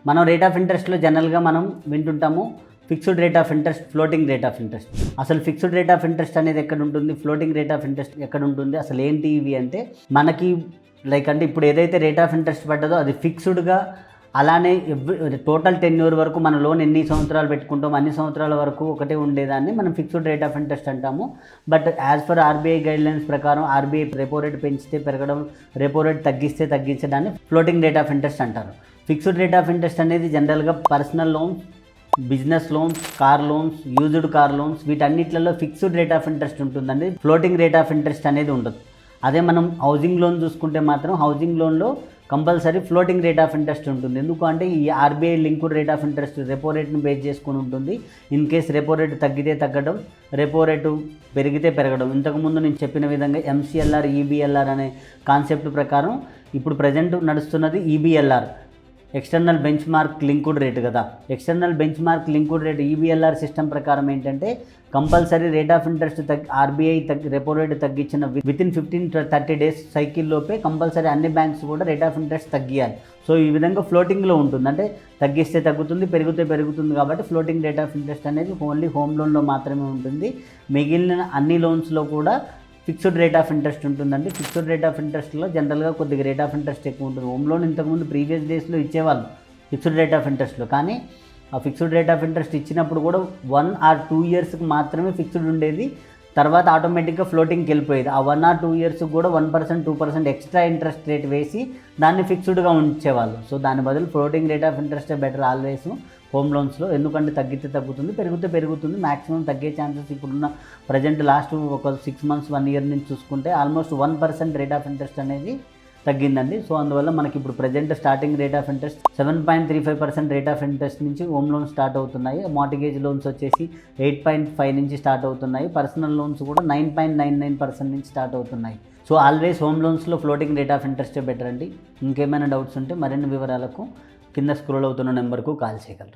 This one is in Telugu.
మనం రేట్ ఆఫ్ ఇంట్రెస్ట్లో జనరల్గా మనం వింటుంటాము fixed rate of interest, floating rate of interest. అసలు ఫిక్స్డ్ రేట్ ఆఫ్ ఇంట్రెస్ట్ అనేది ఎక్కడ ఉంటుంది, ఫ్లోటింగ్ రేట్ ఆఫ్ ఇంట్రెస్ట్ ఎక్కడ ఉంటుంది, అసలు ఏంటి ఇవి అంటే మనకి అంటే ఇప్పుడు ఏదైతే రేట్ ఆఫ్ ఇంట్రెస్ట్ పడ్డదో అది ఫిక్స్డ్గా అలానే టోటల్ టెన్యూర్ వరకు మన లోన్ ఎన్ని సంవత్సరాలు పెట్టుకుంటాం అన్ని సంవత్సరాల వరకు ఒకటే ఉండేదాన్ని మనం ఫిక్స్డ్ రేట్ ఆఫ్ ఇంట్రెస్ట్ అంటాము. But as per RBI guidelines ప్రకారం ఆర్బీఐ రెపో రేట్ పెంచితే పెరగడం, రెపో రేట్ తగ్గిస్తే తగ్గించడాన్ని ఫ్లోటింగ్ రేట్ ఆఫ్ ఇంట్రెస్ట్ అంటారు. ఫిక్స్డ్ రేట్ ఆఫ్ ఇంట్రెస్ట్ అనేది జనరల్గా personal loans, business loans, car loans, used car loans వీటన్నిటిలో ఫిక్స్డ్ రేట్ ఆఫ్ ఇంట్రెస్ట్ ఉంటుందండి. ఫ్లోటింగ్ రేట్ ఆఫ్ ఇంట్రెస్ట్ అనేది ఉండదు. అదే మనం హౌసింగ్ లోన్ చూసుకుంటే మాత్రం హౌసింగ్ లోన్లో compulsory floating rate of interest ఉంటుంది. ఎందుకు అంటే ఈ RBI linked rate of interest repo రేట్ను బేస్ చేసుకుని ఉంటుంది. ఇన్ కేస్ రెపో రేటు తగ్గితే తగ్గడం, రెపో రేటు పెరిగితే పెరగడం. ఇంతకుముందు నేను చెప్పిన విధంగా ఎంసీఎల్ఆర్, ఈబీఎల్ఆర్ అనే కాన్సెప్ట్ ప్రకారం ఇప్పుడు ప్రజెంట్ నడుస్తున్నది EBLR, external benchmark linked rate కదా. External benchmark linked rate EBLR system ప్రకారం ఏంటంటే compulsory rate of interest RBI repo rate తగ్గించిన వితిన్ 15-30 డేస్ సైకిల్లోపే కంపల్సరీ అన్ని బ్యాంక్స్ కూడా రేట్ ఆఫ్ ఇంట్రెస్ట్ తగ్గియాలి. సో ఈ విధంగా ఫ్లోటింగ్లో ఉంటుంది, అంటే తగ్గిస్తే తగ్గుతుంది, పెరిగితే పెరుగుతుంది. కాబట్టి ఫ్లోటింగ్ రేట్ ఆఫ్ ఇంట్రెస్ట్ అనేది ఓన్లీ హోమ్ లోన్లో మాత్రమే ఉంటుంది. మిగిలిన అన్ని లోన్స్లో కూడా ఫిక్స్డ్ రేట్ ఆఫ్ ఇంట్రెస్ట్ ఉంటుందండి. ఫిక్స్డ్ రేట్ ఆఫ్ ఇంట్రెస్ట్లో జనరల్గా కొద్దిగా రేట్ ఆఫ్ ఇంట్రెస్ట్ ఎక్కువ ఉంటుంది. హోమ్ లోన్ ఇంతకుముందు ప్రీవియస్ డేస్లో ఇచ్చేవాళ్ళు ఫిక్స్డ్ రేట్ ఆఫ్ ఇంట్రెస్ట్లో, కానీ ఆ ఫిక్స్డ్ రేట్ ఆఫ్ ఇంట్రెస్ట్ ఇచ్చినప్పుడు కూడా 1 or 2 ఇయర్స్కి మాత్రమే ఫిక్స్డ్ ఉండేది. తర్వాత ఆటోమేటిక్గా ఫ్లోటింగ్కి వెళ్ళిపోయేది. ఆ 1 or 2 ఇయర్స్కి కూడా 1%, 2% ఎక్స్ట్రా ఇంట్రెస్ట్ రేట్ వేసి దాన్ని ఫిక్స్డ్గా ఉంచేవాళ్ళు. సో దాని బదులు ఫ్లోటింగ్ రేట్ ఆఫ్ ఇంట్రెస్టే బెటర్ ఆల్వేస్ హోమ్ లోన్స్లో. ఎందుకంటే తగ్గితే తగ్గుతుంది, పెరిగితే పెరుగుతుంది. మ్యాక్సిమం తగ్గే ఛాన్సెస్ ఇప్పుడున్న ప్రజెంట్ లాస్ట్ ఒక 6 months, 1 year నుంచి చూసుకుంటే ఆల్మోస్ట్ 1% రేట్ ఆఫ్ ఇంట్రెస్ట్ అనేది తగ్గిందండి. సో అందువల్ల మనకి ఇప్పుడు present starting rate of interest 7.35% rate of interest నుంచి హోమ్ లోన్స్ స్టార్ట్ అవుతున్నాయి. మార్టిగేజ్ లోన్స్ వచ్చేసి 8.5 నుంచి స్టార్ట్ అవుతున్నాయి. పర్సనల్ లోన్స్ కూడా 9.99% నుంచి స్టార్ట్ అవుతున్నాయి. సో ఆల్వేస్ హోమ్ లోన్స్లో ఫ్లోటింగ్ రేట్ ఆఫ్ ఇంట్రెస్టే బెటర్ అండి. ఇంకేమైనా డౌట్స్ ఉంటే మరిన్ని వివరాలకు కింద స్క్రోల్ అవుతున్న నెంబర్కు కాల్ చేయగలరు.